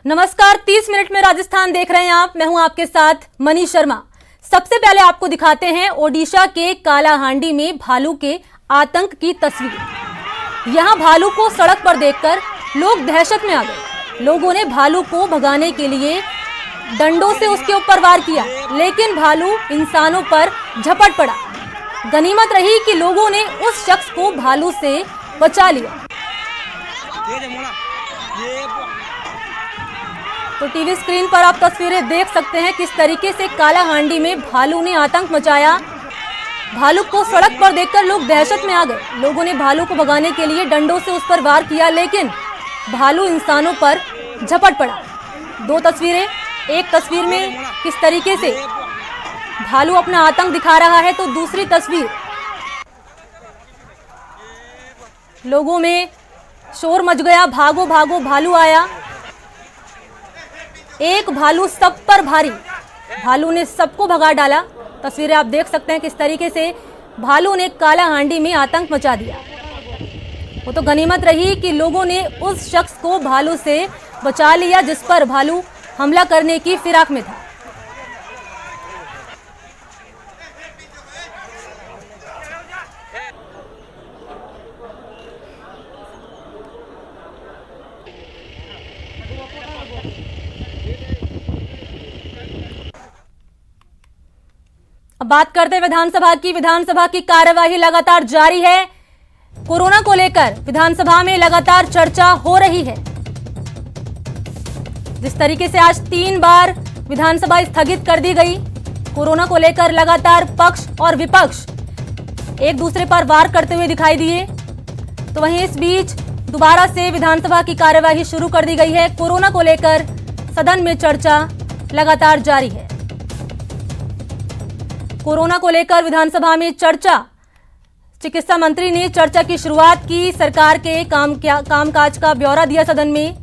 नमस्कार, 30 मिनट में राजस्थान देख रहे हैं आप। मैं हूं आपके साथ मनीष शर्मा। सबसे पहले आपको दिखाते हैं ओडिशा के कालाहांडी में भालू के आतंक की तस्वीर। यहां भालू को सड़क पर देखकर लोग दहशत में आ गए। लोगों ने भालू को भगाने के लिए डंडों से उसके ऊपर वार किया, लेकिन भालू इंसानों पर झपट पड़ा। गनीमत रही कि लोगों ने उस शख्स को भालू से बचा लिया। तो टीवी स्क्रीन पर आप तस्वीरें देख सकते हैं किस तरीके से कालाहांडी में भालू ने आतंक मचाया। भालू को सड़क पर देखकर लोग दहशत में आ गए। लोगों ने भालू को भगाने के लिए डंडों से उस पर वार किया, लेकिन भालू इंसानों पर झपट पड़ा। दो तस्वीरें, एक तस्वीर में किस तरीके से भालू अपना आतंक दिखा रहा है, तो दूसरी तस्वीर लोगों में शोर मच गया, भागो भागो भालू आया। एक भालू सब पर भारी, भालू ने सबको भगा डाला। तस्वीरें आप देख सकते हैं किस तरीके से भालू ने कालाहांडी में आतंक मचा दिया। वो तो गनीमत रही कि लोगों ने उस शख्स को भालू से बचा लिया जिस पर भालू हमला करने की फिराक में था। अब बात करते हैं विधानसभा की कार्यवाही लगातार जारी है। कोरोना को लेकर विधानसभा में लगातार चर्चा हो रही है। जिस तरीके से आज 3 बार विधानसभा स्थगित कर दी गई, कोरोना को लेकर लगातार पक्ष और विपक्ष एक दूसरे पर वार करते हुए दिखाई दिए। तो वहीं इस बीच दोबारा से विधानसभा की कार्यवाही शुरू कर दी गई है। कोरोना को लेकर सदन में चर्चा लगातार जारी है। कोरोना को लेकर विधानसभा में चर्चा, चिकित्सा मंत्री ने चर्चा की शुरुआत की। सरकार के कामकाज का ब्यौरा दिया सदन में।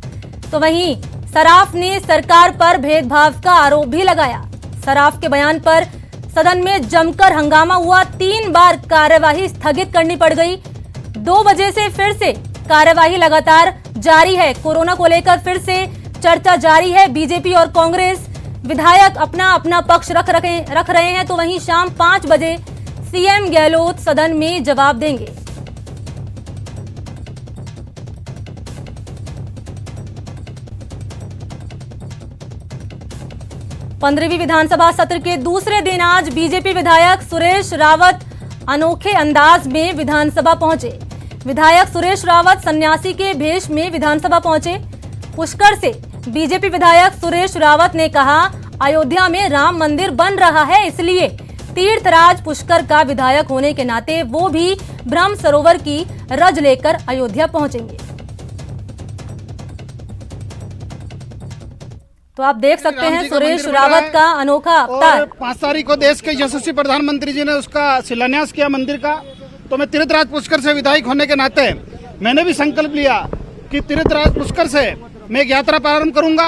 तो वहीं सराफ ने सरकार पर भेदभाव का आरोप भी लगाया। सराफ के बयान पर सदन में जमकर हंगामा हुआ। 3 बार कार्यवाही स्थगित करनी पड़ गई। 2 बजे से फिर से कार्यवाही लगातार जारी है। कोरोना को लेकर फिर से चर्चा जारी है। बीजेपी और कांग्रेस विधायक अपना अपना पक्ष रख रहे हैं। तो वहीं शाम 5 बजे सीएम गहलोत सदन में जवाब देंगे। पंद्रहवीं विधानसभा सत्र के दूसरे दिन आज बीजेपी विधायक सुरेश रावत अनोखे अंदाज में विधानसभा पहुंचे। विधायक सुरेश रावत सन्यासी के भेष में विधानसभा पहुंचे। पुष्कर से बीजेपी विधायक सुरेश रावत ने कहा, अयोध्या में राम मंदिर बन रहा है, इसलिए तीर्थराज पुष्कर का विधायक होने के नाते वो भी ब्रह्म सरोवर की रज लेकर अयोध्या पहुंचेंगे। तो आप देख सकते हैं सुरेश रावत का अनोखा अवतार। 5 तारीख को देश के यशस्वी प्रधानमंत्री जी ने उसका शिलान्यास किया मंदिर का। तो मैं तीर्थराज पुष्कर से विधायक होने के नाते मैंने भी संकल्प लिया कि तीर्थराज पुष्कर से मैं एक यात्रा प्रारंभ करूंगा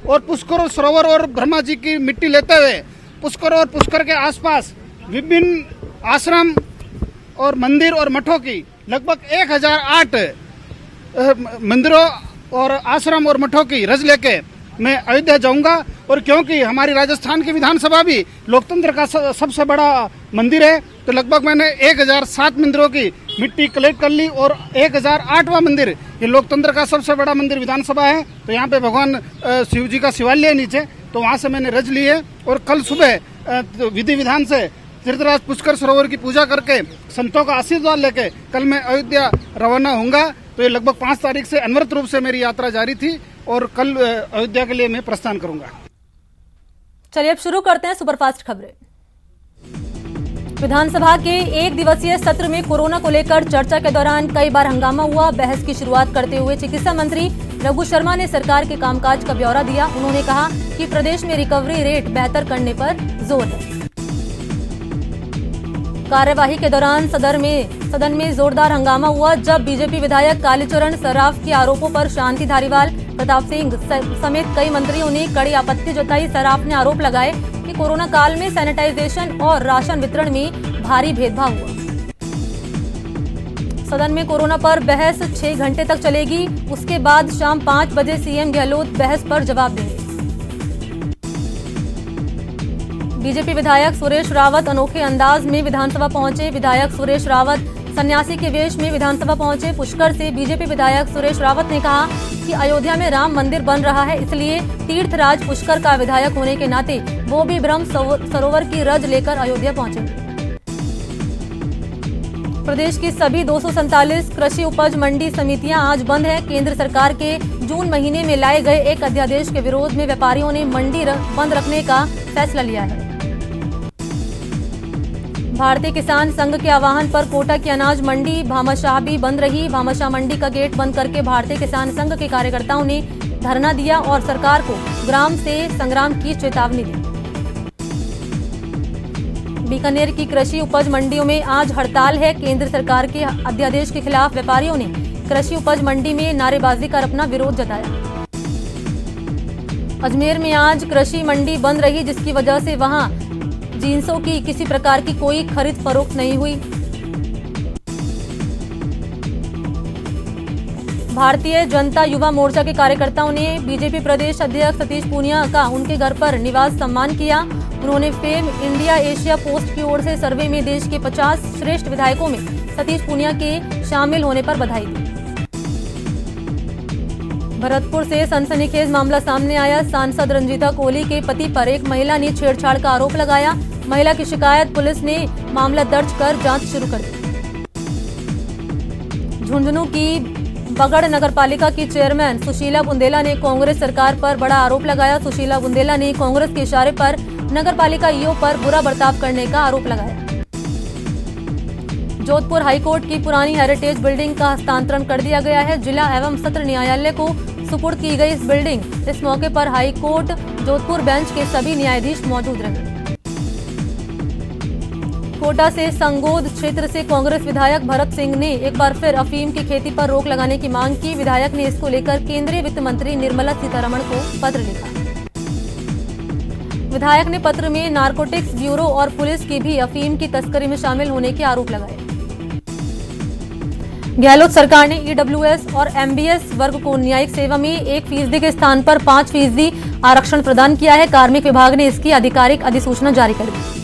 और पुष्कर और सरोवर और ब्रह्मा जी की मिट्टी लेते हुए पुष्कर और पुष्कर के आसपास विभिन्न आश्रम और मंदिर और मठों की लगभग 1008 मंदिरों और आश्रम और मठों की रज लेके मैं अयोध्या जाऊंगा। और क्योंकि हमारी राजस्थान की विधानसभा भी लोकतंत्र का सबसे बड़ा मंदिर है, तो लगभग मैंने 1007 मंदिरों की मिट्टी कलेक्ट कर ली और 1008वां मंदिर, ये लोकतंत्र का सबसे बड़ा मंदिर विधानसभा है। तो यहाँ पे भगवान शिव जी का शिवालय है नीचे, तो वहाँ से मैंने रज ली है। और कल सुबह विधि विधान से तीर्थराज पुष्कर सरोवर की पूजा करके संतों का आशीर्वाद लेके कल मैं अयोध्या रवाना होऊंगा। तो ये लगभग 5 तारीख से अनवरत रूप से मेरी यात्रा जारी थी और कल अयोध्या के लिए मैं प्रस्थान करूंगा। चलिए अब शुरू करते हैं सुपरफास्ट खबरें। विधानसभा के 1 दिवसीय सत्र में कोरोना को लेकर चर्चा के दौरान कई बार हंगामा हुआ। बहस की शुरुआत करते हुए चिकित्सा मंत्री रघु शर्मा ने सरकार के कामकाज का ब्यौरा दिया। उन्होंने कहा कि प्रदेश में रिकवरी रेट बेहतर करने पर जोर है। कार्यवाही के दौरान सदन में जोरदार हंगामा हुआ जब बीजेपी विधायक कालीचरण सराफ के आरोपों पर शांति धारीवाल, प्रताप सिंह समेत कई मंत्रियों ने कड़ी आपत्ति जताई। सराफ ने आरोप लगाए कि कोरोना काल में सैनिटाइजेशन और राशन वितरण में भारी भेदभाव हुआ। सदन में कोरोना पर बहस 6 घंटे तक चलेगी। उसके बाद शाम 5 बजे सीएम गहलोत बहस पर जवाब देंगे। बीजेपी विधायक सुरेश रावत अनोखे अंदाज में विधानसभा पहुंचे। विधायक सुरेश रावत सन्यासी के वेश में विधानसभा पहुंचे। पुष्कर से बीजेपी विधायक सुरेश रावत ने कहा कि अयोध्या में राम मंदिर बन रहा है, इसलिए तीर्थराज पुष्कर का विधायक होने के नाते वो भी ब्रह्म सरोवर की रज लेकर अयोध्या पहुंचेंगे। प्रदेश की सभी 247 कृषि उपज मंडी समितियां आज बंद है। केंद्र सरकार के जून महीने में लाए गए एक अध्यादेश के विरोध में व्यापारियों ने मंडी बंद रखने का फैसला लिया है। भारतीय किसान संघ के आह्वान पर कोटा की अनाज मंडी भामाशाह भी बंद रही। भामाशाह मंडी का गेट बंद करके भारतीय किसान संघ के कार्यकर्ताओं ने धरना दिया और सरकार को ग्राम से संग्राम की चेतावनी दी। बीकानेर की कृषि उपज मंडियों में आज हड़ताल है। केंद्र सरकार के अध्यादेश के खिलाफ व्यापारियों ने कृषि उपज मंडी में नारेबाजी कर अपना विरोध जताया। अजमेर में आज कृषि मंडी बंद रही, जिसकी वजह से वहां जींसों की किसी प्रकार की कोई खरीद फरोख्त नहीं हुई। भारतीय जनता युवा मोर्चा के कार्यकर्ताओं ने बीजेपी प्रदेश अध्यक्ष सतीश पूनिया का उनके घर पर निवास सम्मान किया। उन्होंने फेम इंडिया एशिया पोस्ट की ओर से सर्वे में देश के 50 श्रेष्ठ विधायकों में सतीश पूनिया के शामिल होने पर बधाई दी। भरतपुर से सनसनीखेज मामला सामने आया। सांसद रंजीता कोहली के पति पर एक महिला ने छेड़छाड़ का आरोप लगाया। महिला की शिकायत, पुलिस ने मामला दर्ज कर जांच शुरू कर दी। झुंझुनू की बगड़ नगरपालिका की चेयरमैन सुशीला बुंदेला ने कांग्रेस सरकार पर बड़ा आरोप लगाया। सुशीला बुंदेला ने कांग्रेस के इशारे पर नगरपालिका ईओ पर बुरा बर्ताव करने का आरोप लगाया। जोधपुर हाईकोर्ट की पुरानी हेरिटेज बिल्डिंग का हस्तांतरण कर दिया गया है। जिला एवं सत्र न्यायालय को सुपुर्द की गई इस बिल्डिंग। इस मौके पर हाईकोर्ट जोधपुर बेंच के सभी न्यायाधीश मौजूद रहे। कोटा से संगोद क्षेत्र से कांग्रेस विधायक भरत सिंह ने एक बार फिर अफीम की खेती पर रोक लगाने की मांग की। विधायक ने इसको लेकर केंद्रीय वित्त मंत्री निर्मला सीतारमण को पत्र लिखा। विधायक ने पत्र में नारकोटिक्स ब्यूरो और पुलिस की भी अफीम की तस्करी में शामिल होने के आरोप लगाए। गहलोत सरकार ने ईडब्ल्यूएस और एमबीएस वर्ग को न्यायिक सेवा में 1% के स्थान पर 5% आरक्षण प्रदान किया है। कार्मिक विभाग ने इसकी आधिकारिक अधिसूचना जारी कर दी।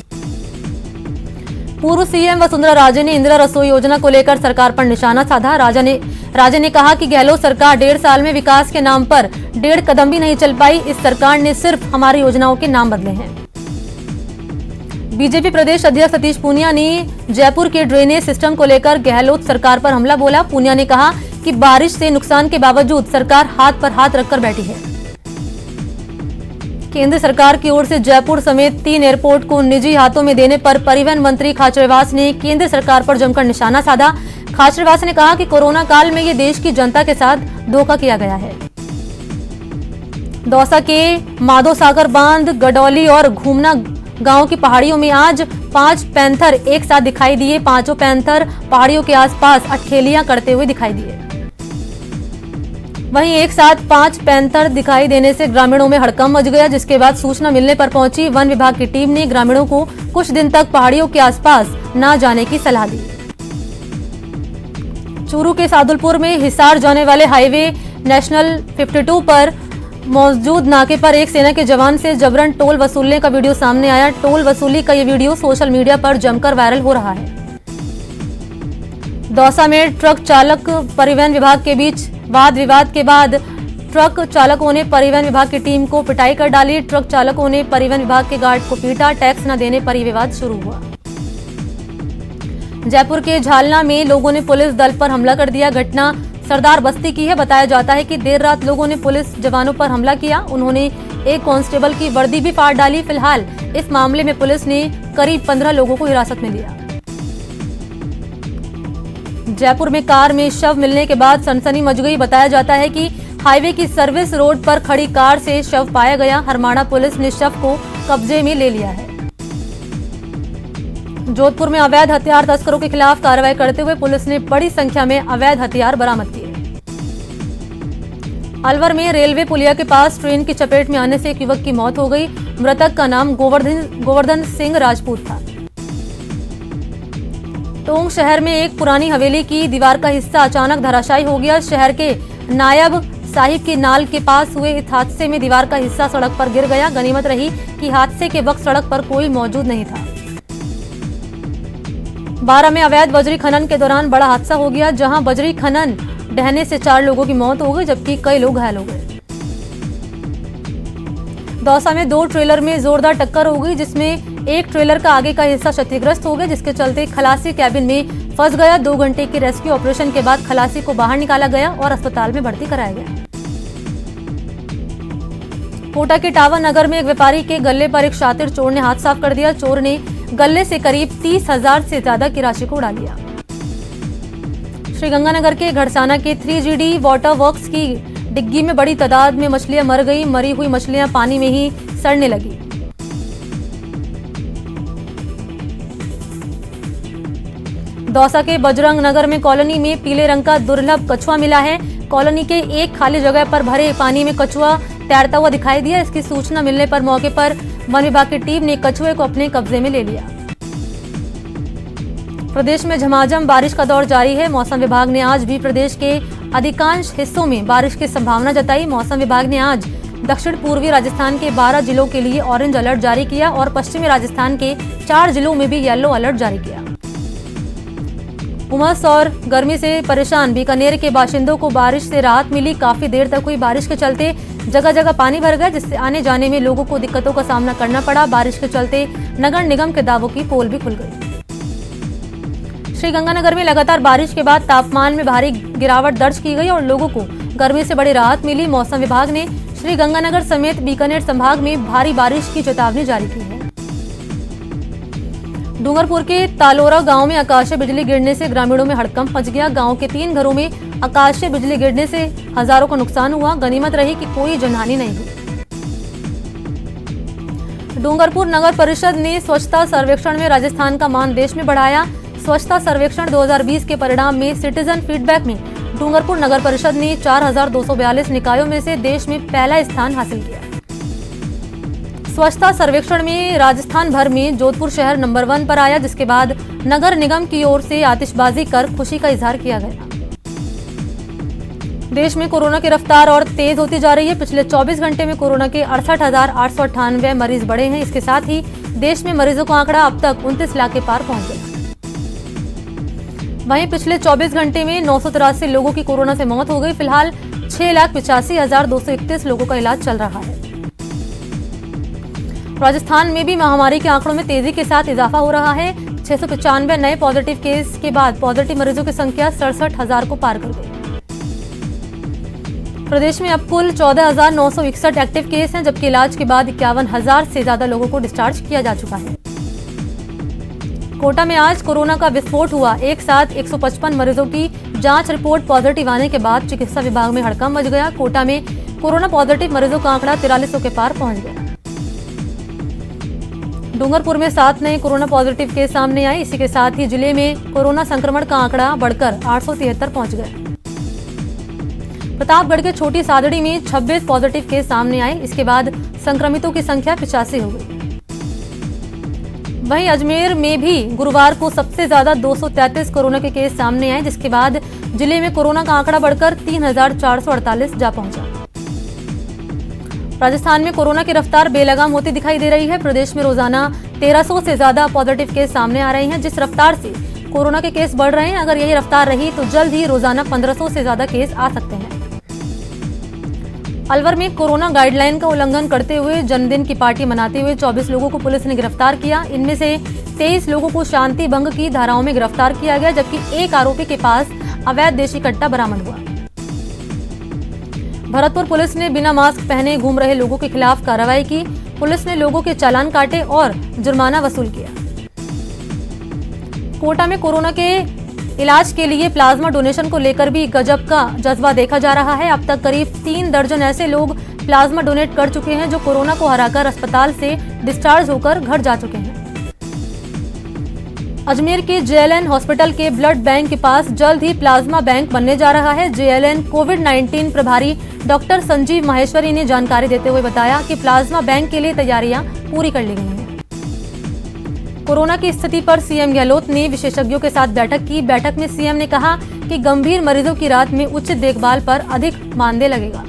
पूर्व सीएम वसुंधरा राजे ने इंदिरा रसोई योजना को लेकर सरकार पर निशाना साधा। राजे ने कहा कि गहलोत सरकार 1.5 साल में विकास के नाम पर 1.5 कदम भी नहीं चल पाई। इस सरकार ने सिर्फ हमारी योजनाओं के नाम बदले हैं। बीजेपी प्रदेश अध्यक्ष सतीश पूनिया ने जयपुर के ड्रेनेज सिस्टम को लेकर गहलोत सरकार पर हमला बोला। पूनिया ने कहा कि बारिश से नुकसान के बावजूद सरकार हाथ पर हाथ रखकर बैठी है। केंद्र सरकार की ओर से जयपुर समेत 3 एयरपोर्ट को निजी हाथों में देने पर परिवहन मंत्री खाचरवास ने केंद्र सरकार पर जमकर निशाना साधा। खाचरवास ने कहा कि कोरोना काल में ये देश की जनता के साथ धोखा किया गया है। दौसा के माधो सागर बांध, गडौली और घूमना गांव की पहाड़ियों में आज 5 पैंथर एक साथ दिखाई दिए। 5 पैंथर पहाड़ियों के आसपास अटखेलियां करते हुए दिखाई दिए। वहीं एक साथ 5 पैंथर दिखाई देने से ग्रामीणों में हड़कंप मच गया, जिसके बाद सूचना मिलने पर पहुंची वन विभाग की टीम ने ग्रामीणों को कुछ दिन तक पहाड़ियों के आसपास न जाने की सलाह दी। चूरू के सादुलपुर में हिसार जाने वाले हाईवे नेशनल 52 पर मौजूद नाके पर एक सेना के जवान से जबरन टोल वसूलने का वीडियो सामने आया। टोल वसूली का ये वीडियो सोशल मीडिया पर जमकर वायरल हो रहा है। दौसा में ट्रक चालक परिवहन विभाग के बीच वाद विवाद के बाद ट्रक चालकों ने परिवहन विभाग की टीम को पिटाई कर डाली। ट्रक चालकों ने परिवहन विभाग के गार्ड को पीटा। टैक्स न देने पर यह विवाद शुरू हुआ। जयपुर के झालना में लोगों ने पुलिस दल पर हमला कर दिया। घटना सरदार बस्ती की है। बताया जाता है कि देर रात लोगों ने पुलिस जवानों पर हमला किया। उन्होंने एक कांस्टेबल की वर्दी भी फाड़ डाली। फिलहाल इस मामले में पुलिस ने करीब 15 लोगों को हिरासत में लिया। जयपुर में कार में शव मिलने के बाद सनसनी मच गई। बताया जाता है कि हाईवे की सर्विस रोड पर खड़ी कार से शव पाया गया। हरमाणा पुलिस ने शव को कब्जे में ले लिया है। जोधपुर में अवैध हथियार तस्करों के खिलाफ कार्रवाई करते हुए पुलिस ने बड़ी संख्या में अवैध हथियार बरामद किए। अलवर में रेलवे पुलिया के पास ट्रेन की चपेट में आने से एक युवक की मौत हो गई। मृतक का नाम गोवर्धन सिंह राजपूत था। टोंक शहर में एक पुरानी हवेली की दीवार का हिस्सा अचानक धराशायी हो गया। शहर के नायब साहिब की नाल के पास हुए इस हादसे में दीवार का हिस्सा सड़क पर गिर गया। गनीमत रही कि हादसे के वक्त सड़क पर कोई मौजूद नहीं था। बारा में अवैध बजरी खनन के दौरान बड़ा हादसा हो गया, जहां बजरी खनन ढहने से 4 लोगों की मौत हो गई, जबकि कई लोग घायल हो गए। दौसा में 2 ट्रेलर में जोरदार टक्कर हो गई, जिसमें एक ट्रेलर का आगे का हिस्सा क्षतिग्रस्त हो गया, जिसके चलते खलासी कैबिन में फंस गया। 2 घंटे के रेस्क्यू ऑपरेशन के बाद खलासी को बाहर निकाला गया और अस्पताल में भर्ती कराया गया। कोटा के टावर नगर में एक व्यापारी के गले पर एक शातिर चोर ने हाथ साफ कर दिया। चोर ने गले से करीब 30,000 से ज्यादा की राशि को उड़ा लिया। श्रीगंगानगर के घड़साना के 3GD वाटर वर्क्स की डिग्गी में बड़ी तादाद में मछलियां मर गई। मरी हुई मछलियां पानी में ही सड़ने लगी। दौसा के बजरंग नगर में कॉलोनी में पीले रंग का दुर्लभ कछुआ मिला है। कॉलोनी के एक खाली जगह पर भरे पानी में कछुआ तैरता हुआ दिखाई दिया। इसकी सूचना मिलने पर मौके पर वन विभाग की टीम ने कछुए को अपने कब्जे में ले लिया। प्रदेश में झमाझम बारिश का दौर जारी है। मौसम विभाग ने आज भी प्रदेश के अधिकांश हिस्सों में बारिश की संभावना जताई। मौसम विभाग ने आज दक्षिण पूर्वी राजस्थान के 12 जिलों के लिए ऑरेंज अलर्ट जारी किया और पश्चिमी राजस्थान के 4 जिलों में भी येलो अलर्ट जारी किया। उमस और गर्मी से परेशान बीकानेर के बाशिंदों को बारिश से राहत मिली। काफी देर तक हुई बारिश के चलते जगह जगह पानी भर गया, जिससे आने जाने में लोगों को दिक्कतों का सामना करना पड़ा। बारिश के चलते नगर निगम के दावों की पोल भी खुल गई। श्रीगंगानगर में लगातार बारिश के बाद तापमान में भारी गिरावट दर्ज की गई और लोगों को गर्मी से बड़ी राहत मिली। मौसम विभाग ने श्रीगंगानगर समेत बीकानेर संभाग में भारी बारिश की चेतावनी जारी की है। डूंगरपुर के तालोरा गांव में आकाशीय बिजली गिरने से ग्रामीणों में हड़कंप मच गया। गांव के 3 घरों में आकाशीय बिजली गिरने से हजारों का नुकसान हुआ। गनीमत रही कि कोई जनहानि नहीं हुई। डूंगरपुर नगर परिषद ने स्वच्छता सर्वेक्षण में राजस्थान का मान देश में बढ़ाया। स्वच्छता सर्वेक्षण 2020 के परिणाम में सिटीजन फीडबैक में डूंगरपुर नगर परिषद ने 4,242 निकायों में से देश में पहला स्थान हासिल किया। स्वच्छता सर्वेक्षण में राजस्थान भर में जोधपुर शहर नंबर 1 पर आया, जिसके बाद नगर निगम की ओर से आतिशबाजी कर खुशी का इजहार किया गया। देश में कोरोना की रफ्तार और तेज होती जा रही है। पिछले 24 घंटे में कोरोना के 68,898 मरीज बढ़े हैं। इसके साथ ही देश में मरीजों का आंकड़ा अब तक 29 लाख के पार पहुंच गया। वहीं पिछले 24 घंटे में 983 लोगों की कोरोना से मौत हो गई। फिलहाल 6,85,231 लोगों का इलाज चल रहा है। राजस्थान में भी महामारी के आंकड़ों में तेजी के साथ इजाफा हो रहा है। 695 नए पॉजिटिव केस के बाद पॉजिटिव मरीजों की संख्या 67,000 को पार कर गई। प्रदेश में अब कुल 14,961 एक्टिव केस हैं, जबकि इलाज के बाद 51,000 से ज्यादा लोगों को डिस्चार्ज किया जा चुका है। कोटा में आज कोरोना का विस्फोट हुआ। एक साथ 155 मरीजों की जांच रिपोर्ट पॉजिटिव आने के बाद चिकित्सा विभाग में हड़कंप मच गया। कोटा में कोरोना पॉजिटिव मरीजों का आंकड़ा 4300 के पार पहुंच गया। डूंगरपुर में 7 नए कोरोना पॉजिटिव केस सामने आए। इसी के साथ ही जिले में कोरोना संक्रमण का आंकड़ा बढ़कर 873 पहुंच गया। प्रतापगढ़ के छोटी सादड़ी में 26 पॉजिटिव केस सामने आए। इसके बाद संक्रमितों की संख्या 85 हो गई। वहीं अजमेर में भी गुरुवार को सबसे ज्यादा 233 कोरोना के केस सामने आए, जिसके बाद जिले में कोरोना का आंकड़ा बढ़कर 3,448 जा पहुंचा। राजस्थान में कोरोना की रफ्तार बेलगाम होती दिखाई दे रही है। प्रदेश में रोजाना 1300 से ज्यादा पॉजिटिव केस सामने आ रहे हैं। जिस रफ्तार से कोरोना के केस बढ़ रहे हैं, अगर यही रफ्तार रही तो जल्द ही रोजाना 1500 से ज्यादा केस आ सकते हैं। अलवर में कोरोना गाइडलाइन का उल्लंघन करते हुए जन्मदिन की पार्टी मनाते हुए 24 लोगों को पुलिस ने गिरफ्तार किया। इनमें से 23 लोगों को शांति भंग की धाराओं में गिरफ्तार किया गया, जबकि एक आरोपी के पास अवैध देशी कट्टा बरामद हुआ। भरतपुर पुलिस ने बिना मास्क पहने घूम रहे लोगों के खिलाफ कार्रवाई की। पुलिस ने लोगों के चालान काटे और जुर्माना वसूल किया। कोटा में कोरोना के इलाज के लिए प्लाज्मा डोनेशन को लेकर भी गजब का जज्बा देखा जा रहा है। अब तक करीब 3 दर्जन ऐसे लोग प्लाज्मा डोनेट कर चुके हैं, जो कोरोना को हराकर अस्पताल से डिस्चार्ज होकर घर जा चुके हैं। अजमेर के JLN हॉस्पिटल के ब्लड बैंक के पास जल्द ही प्लाज्मा बैंक बनने जा रहा है। JLN कोविड-19 प्रभारी डॉक्टर संजीव माहेश्वरी ने जानकारी देते हुए बताया कि प्लाज्मा बैंक के लिए तैयारियां पूरी कर ली गई हैं। कोरोना की स्थिति पर सीएम गहलोत ने विशेषज्ञों के साथ बैठक की। बैठक में सीएम ने कहा कि गंभीर मरीजों की राहत में उचित देखभाल पर अधिक मानदेय लगेगा।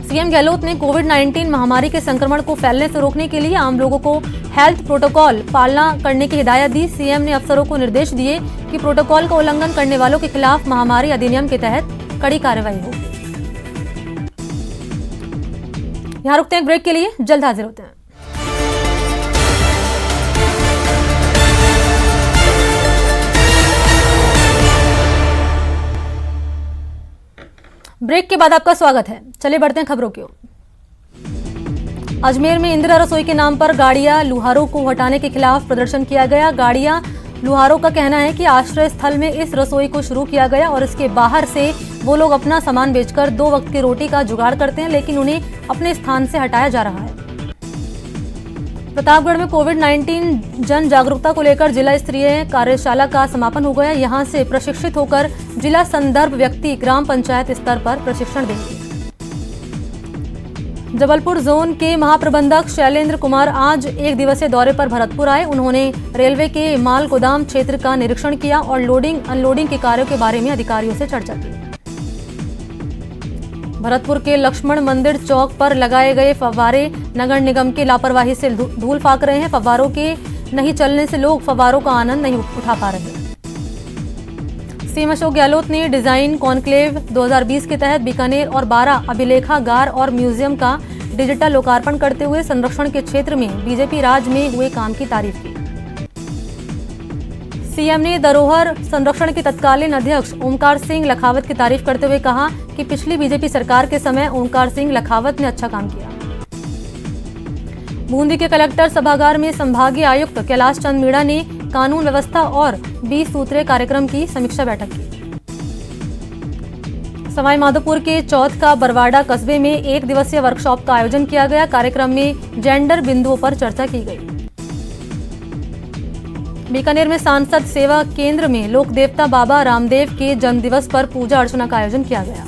सीएम गहलोत ने कोविड-19 महामारी के संक्रमण को फैलने से रोकने के लिए आम लोगों को हेल्थ प्रोटोकॉल पालना करने की हिदायत दी। सीएम ने अफसरों को निर्देश दिए कि प्रोटोकॉल का उल्लंघन करने वालों के खिलाफ महामारी अधिनियम के तहत कड़ी कार्रवाई हो। यहाँ रुकते हैं ब्रेक के लिए, जल्द हाजिर होते हैं। ब्रेक के बाद आपका स्वागत है। चलिए बढ़ते हैं खबरों की ओर। अजमेर में इंदिरा रसोई के नाम पर गाड़ियां लुहारों को हटाने के खिलाफ प्रदर्शन किया गया। गाड़ियां लुहारों का कहना है कि आश्रय स्थल में इस रसोई को शुरू किया गया और इसके बाहर से वो लोग अपना सामान बेचकर 2 वक्त की रोटी का जुगाड़ करते हैं, लेकिन उन्हें अपने स्थान से हटाया जा रहा है। प्रतापगढ़ में कोविड-19 जन जागरूकता को लेकर जिला स्तरीय कार्यशाला का समापन हो गया। यहां से प्रशिक्षित होकर जिला संदर्भ व्यक्ति ग्राम पंचायत स्तर पर प्रशिक्षण देंगे। जबलपुर जोन के महाप्रबंधक शैलेंद्र कुमार आज 1 दिवसीय दौरे पर भरतपुर आए। उन्होंने रेलवे के माल गोदाम क्षेत्र का निरीक्षण किया और लोडिंग अनलोडिंग के कार्यों के बारे में अधिकारियों से चर्चा की। भरतपुर के लक्ष्मण मंदिर चौक पर लगाए गए फव्वारे नगर निगम की लापरवाही से धूल फाक रहे हैं। फव्वारों के नहीं चलने से लोग फव्वारों का आनंद नहीं उठा पा रहे। सीएम अशोक गहलोत ने डिजाइन कॉन्क्लेव 2020 के तहत बीकानेर और 12 अभिलेखागार और म्यूजियम का डिजिटल लोकार्पण करते हुए संरक्षण के क्षेत्र में बीजेपी राज में हुए काम की तारीफ की। सीएम ने धरोहर संरक्षण के तत्कालीन अध्यक्ष ओमकार सिंह लखावत की तारीफ करते हुए कहा कि पिछली बीजेपी सरकार के समय ओमकार सिंह लखावत ने अच्छा काम किया। बूंदी के कलेक्टर सभागार में संभागीय आयुक्त कैलाश चंद मीणा ने कानून व्यवस्था और 20 सूत्रीय कार्यक्रम की समीक्षा बैठक की। सवाई माधोपुर के चौथ का बरवाडा कस्बे में 1 दिवसीय वर्कशॉप का आयोजन किया गया। कार्यक्रम में जेंडर बिंदुओं पर चर्चा की गई। बीकानेर में सांसद सेवा केंद्र में लोक देवता बाबा रामदेव के जन्मदिवस पर पूजा अर्चना का आयोजन किया गया।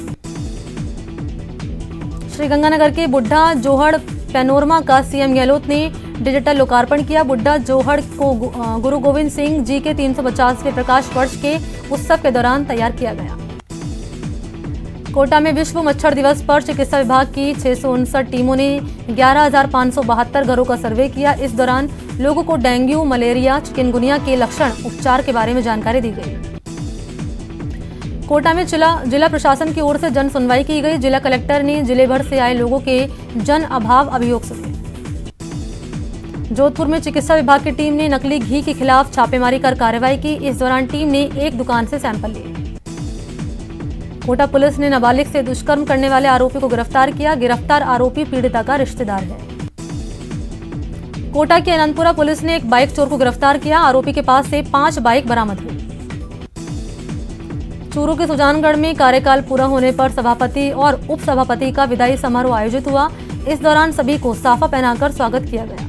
श्रीगंगानगर के बुढ़ा जोहड़ पैनोरमा का सीएम गहलोत ने डिजिटल लोकार्पण किया। बुढ़ा जोहड़ को गुरु गोविंद सिंह जी के 350वें प्रकाश वर्ष के उत्सव के दौरान तैयार किया गया। कोटा में विश्व मच्छर दिवस पर चिकित्सा विभाग की 659 टीमों ने 11,572 घरों का सर्वे किया। इस दौरान लोगों को डेंगू, मलेरिया, चिकनगुनिया के लक्षण, उपचार के बारे में जानकारी दी गई। कोटा में जिला प्रशासन की ओर से जन सुनवाई की गई। जिला कलेक्टर ने जिले भर से आए लोगों के जन अभाव अभियोग सुने। जोधपुर में चिकित्सा विभाग की टीम ने नकली घी के खिलाफ छापेमारी कर कार्रवाई की। इस दौरान टीम ने एक दुकान से सैंपल लिए। कोटा पुलिस ने नाबालिग से दुष्कर्म करने वाले आरोपी को गिरफ्तार किया। गिरफ्तार आरोपी पीड़िता का रिश्तेदार है। कोटा के अनंतपुरा पुलिस ने एक बाइक चोर को गिरफ्तार किया। आरोपी के पास से 5 बाइक बरामद हुई। चूरू के सुजानगढ़ में कार्यकाल पूरा होने पर सभापति और उप सभापति का विदाई समारोह आयोजित हुआ। इस दौरान सभी को साफा पहनाकर स्वागत किया गया।